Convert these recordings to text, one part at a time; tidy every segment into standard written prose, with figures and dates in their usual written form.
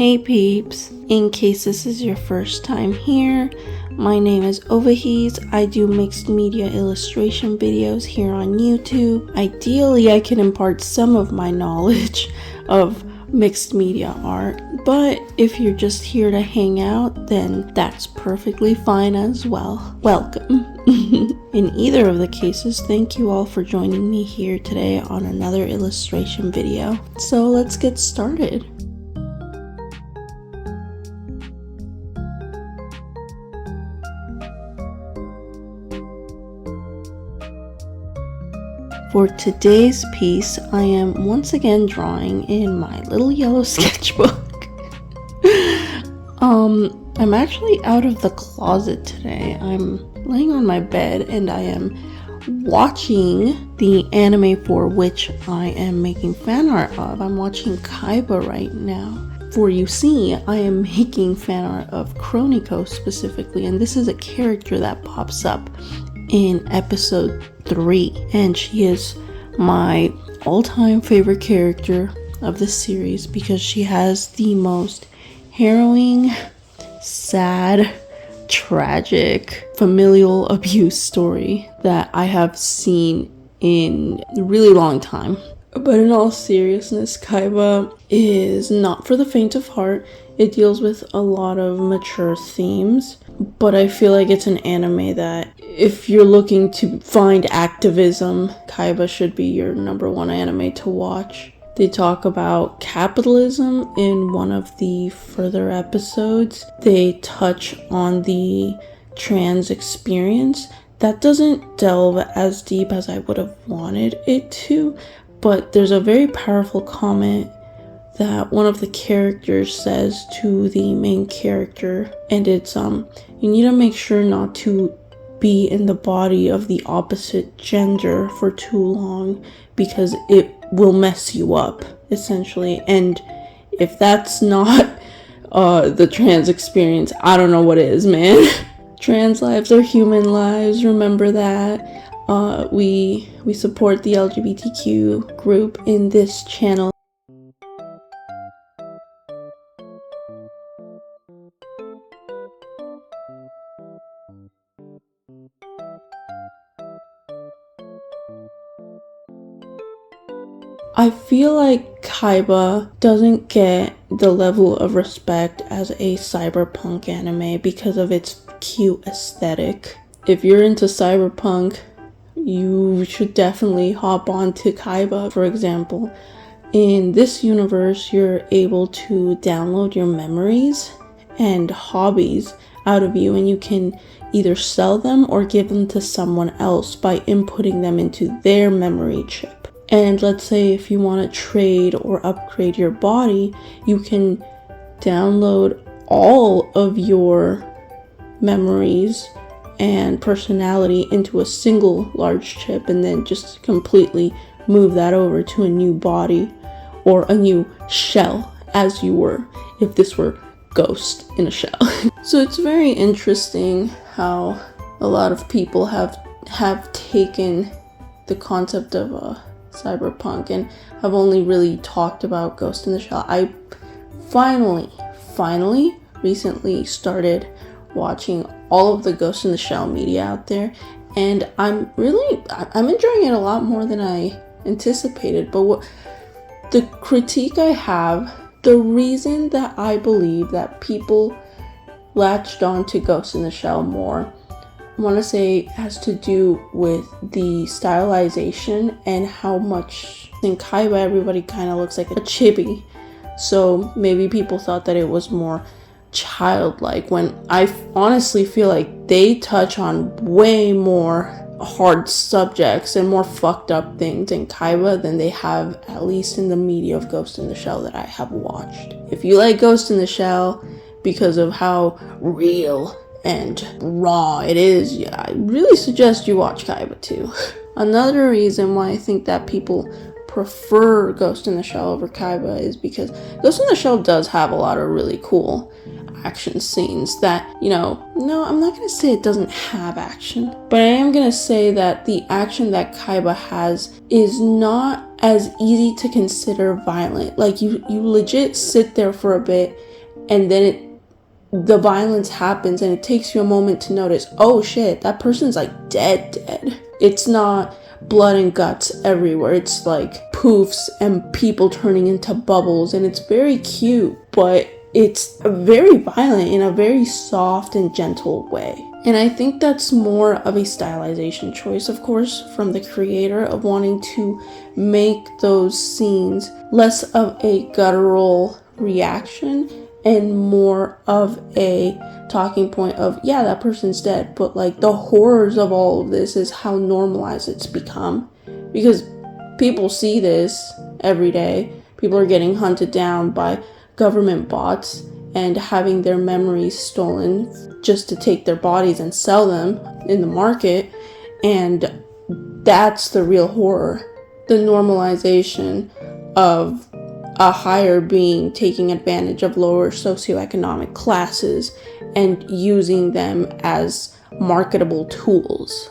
Hey peeps, in case this is your first time here, my name is Ovahes. I do mixed media illustration videos here on YouTube. Ideally, I can impart some of my knowledge of mixed media art, but if you're just here to hang out, then that's perfectly fine as well. Welcome. In either of the cases, thank you all for joining me here today on another illustration video. So let's get started. For today's piece, I am once again drawing in my little yellow sketchbook. I'm actually out of the closet today. I'm laying on my bed and I am watching the anime for which I am making fan art of. I'm watching Kaiba right now. For you see, I am making fan art of Kroniko specifically, and this is a character that pops up in episode 3, and she is my all-time favorite character of the series because she has the most harrowing, sad, tragic familial abuse story that I have seen in a really long time. But in all seriousness, Kaiba is not for the faint of heart. It deals with a lot of mature themes, but I feel like it's an anime that if you're looking to find activism, Kaiba should be your number one anime to watch. They talk about capitalism in one of the further episodes. They touch on the trans experience. That doesn't delve as deep as I would have wanted it to, but there's a very powerful comment that one of the characters says to the main character, and it's you need to make sure not to be in the body of the opposite gender for too long because it will mess you up, essentially. And if that's not the trans experience, I don't know what is, man. Trans lives are human lives, remember that. We support the LGBTQ group in this channel. I feel like Kaiba doesn't get the level of respect as a cyberpunk anime because of its cute aesthetic. If you're into cyberpunk, you should definitely hop on to Kaiba. For example, in this universe, you're able to download your memories and hobbies out of you, and you can either sell them or give them to someone else by inputting them into their memory chip. And let's say if you want to trade or upgrade your body, you can download all of your memories and personality into a single large chip and then just completely move that over to a new body or a new shell, as you were if this were Ghost in a Shell. So it's very interesting how a lot of people have taken the concept of cyberpunk and have only really talked about Ghost in the Shell. I finally recently started watching all of the Ghost in the Shell media out there, and I'm enjoying it a lot more than I anticipated. But what the critique I have, the reason that I believe that people latched on to Ghost in the Shell more, I want to say has to do with the stylization and how much in Kaiba everybody kind of looks like a chibi. So maybe people thought that it was more childlike, when I honestly feel like they touch on way more hard subjects and more fucked up things in Kaiba than they have, at least in the media of Ghost in the Shell that I have watched. If you like Ghost in the Shell because of how real and raw it is, yeah, I really suggest you watch Kaiba too. Another reason why I think that people prefer Ghost in the Shell over Kaiba is because Ghost in the Shell does have a lot of really cool action scenes that, no, I'm not going to say it doesn't have action, but I am going to say that the action that Kaiba has is not as easy to consider violent. Like, you legit sit there for a bit and then the violence happens and it takes you a moment to notice, oh shit, that person's like dead. It's not blood and guts everywhere. It's like poofs and people turning into bubbles, and it's very cute, but it's very violent in a very soft and gentle way. And I think that's more of a stylization choice, of course, from the creator, of wanting to make those scenes less of a guttural reaction and more of a talking point of, yeah, that person's dead, but like the horrors of all of this is how normalized it's become, because people see this every day. People are getting hunted down by government bots and having their memories stolen just to take their bodies and sell them in the market, and that's the real horror. The normalization of a higher being taking advantage of lower socioeconomic classes and using them as marketable tools.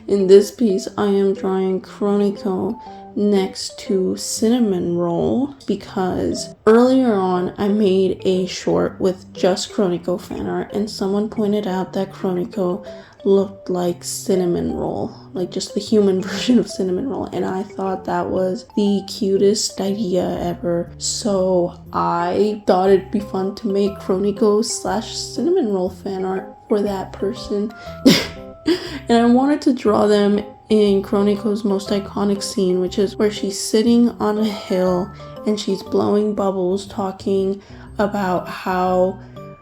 In this piece, I am drawing Chronico next to Cinnamon Roll because earlier on I made a short with just Chronico fan art, and someone pointed out that Chronico looked like Cinnamon Roll, like just the human version of Cinnamon Roll, and I thought that was the cutest idea ever. So I thought it'd be fun to make Chronico / Cinnamon Roll fan art for that person. And I wanted to draw them in Chronico's most iconic scene, which is where she's sitting on a hill and she's blowing bubbles, talking about how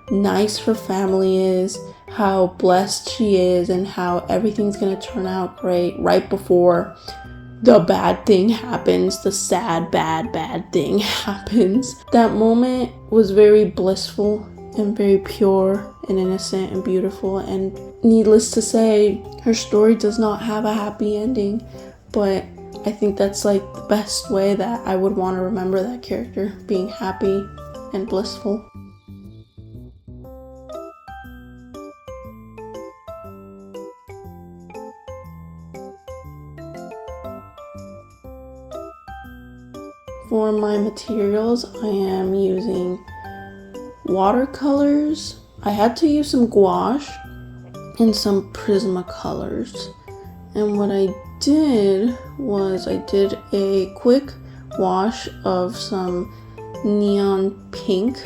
nice her family is, how blessed she is, and how everything's gonna turn out great right before the bad thing happens, the sad, bad thing happens. That moment was very blissful and very pure and innocent and beautiful, and needless to say, her story does not have a happy ending, but I think that's like the best way that I would want to remember that character, being happy and blissful. For my materials, I am using watercolors. I had to use some gouache and some Prismacolors. And what I did was I did a quick wash of some neon pink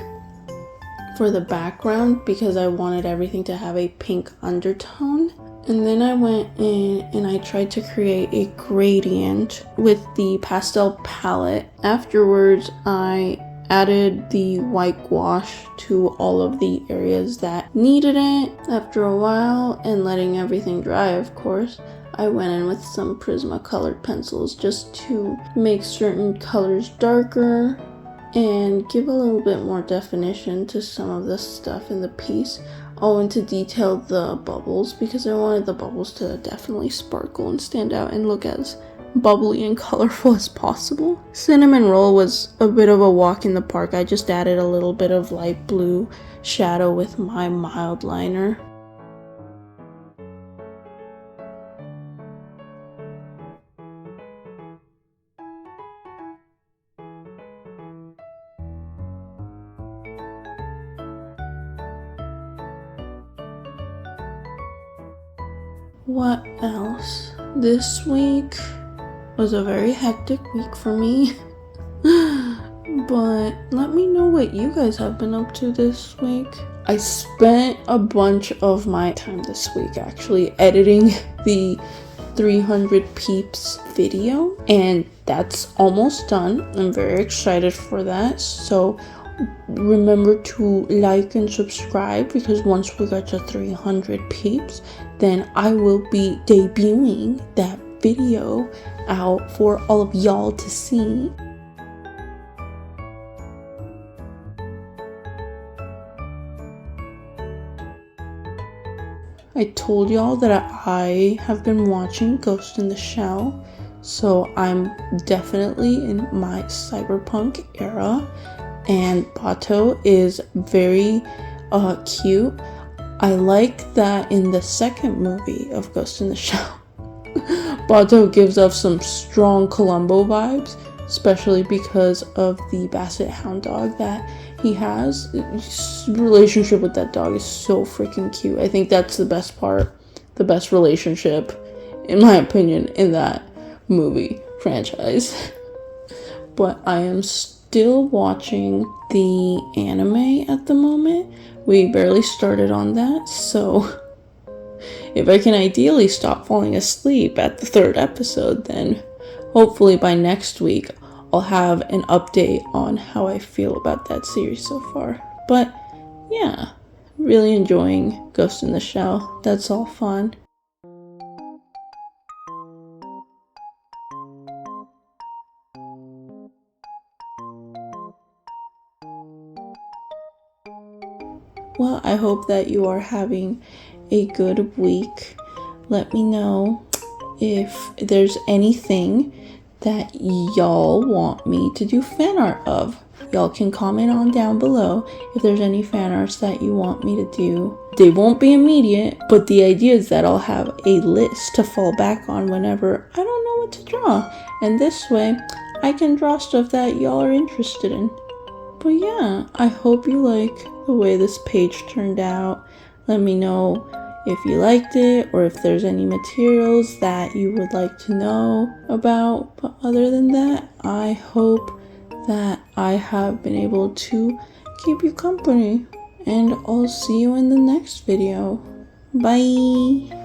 for the background because I wanted everything to have a pink undertone. And then I went in and I tried to create a gradient with the pastel palette. Afterwards, I added the white gouache to all of the areas that needed it. After a while, and letting everything dry, of course, I went in with some Prismacolor pencils just to make certain colors darker and give a little bit more definition to some of the stuff in the piece. I'll went to detail the bubbles because I wanted the bubbles to definitely sparkle and stand out and look as bubbly and colorful as possible. Cinnamon Roll was a bit of a walk in the park. I just added a little bit of light blue shadow with my mild liner. What else? This week was a very hectic week for me. But let me know what you guys have been up to this week. I spent a bunch of my time this week actually editing the 300 peeps video, and that's almost done. I'm very excited for that. So remember to like and subscribe, because once we get to 300 peeps, then I will be debuting that video out for all of y'all to see. I told y'all that I have been watching Ghost in the Shell, So I'm definitely in my cyberpunk era, and Bato is very cute. I like that in the second movie of Ghost in the Shell, Bato gives off some strong Columbo vibes, especially because of the basset hound dog that he has. His relationship with that dog is so freaking cute. I think that's the best part, the best relationship, in my opinion, in that movie franchise. But I am still watching the anime at the moment. We barely started on that, so if I can ideally stop falling asleep at the third episode, then hopefully by next week I'll have an update on how I feel about that series so far. But yeah, really enjoying Ghost in the Shell. That's all fun. Well, I hope that you are having a good week. Let me know if there's anything that y'all want me to do fan art of. Y'all can comment on down below if there's any fan arts that you want me to do. They won't be immediate, but the idea is that I'll have a list to fall back on whenever I don't know what to draw. And this way, I can draw stuff that y'all are interested in. But yeah, I hope you like the way this page turned out. Let me know if you liked it or if there's any materials that you would like to know about. But other than that, I hope that I have been able to keep you company. And I'll see you in the next video. Bye!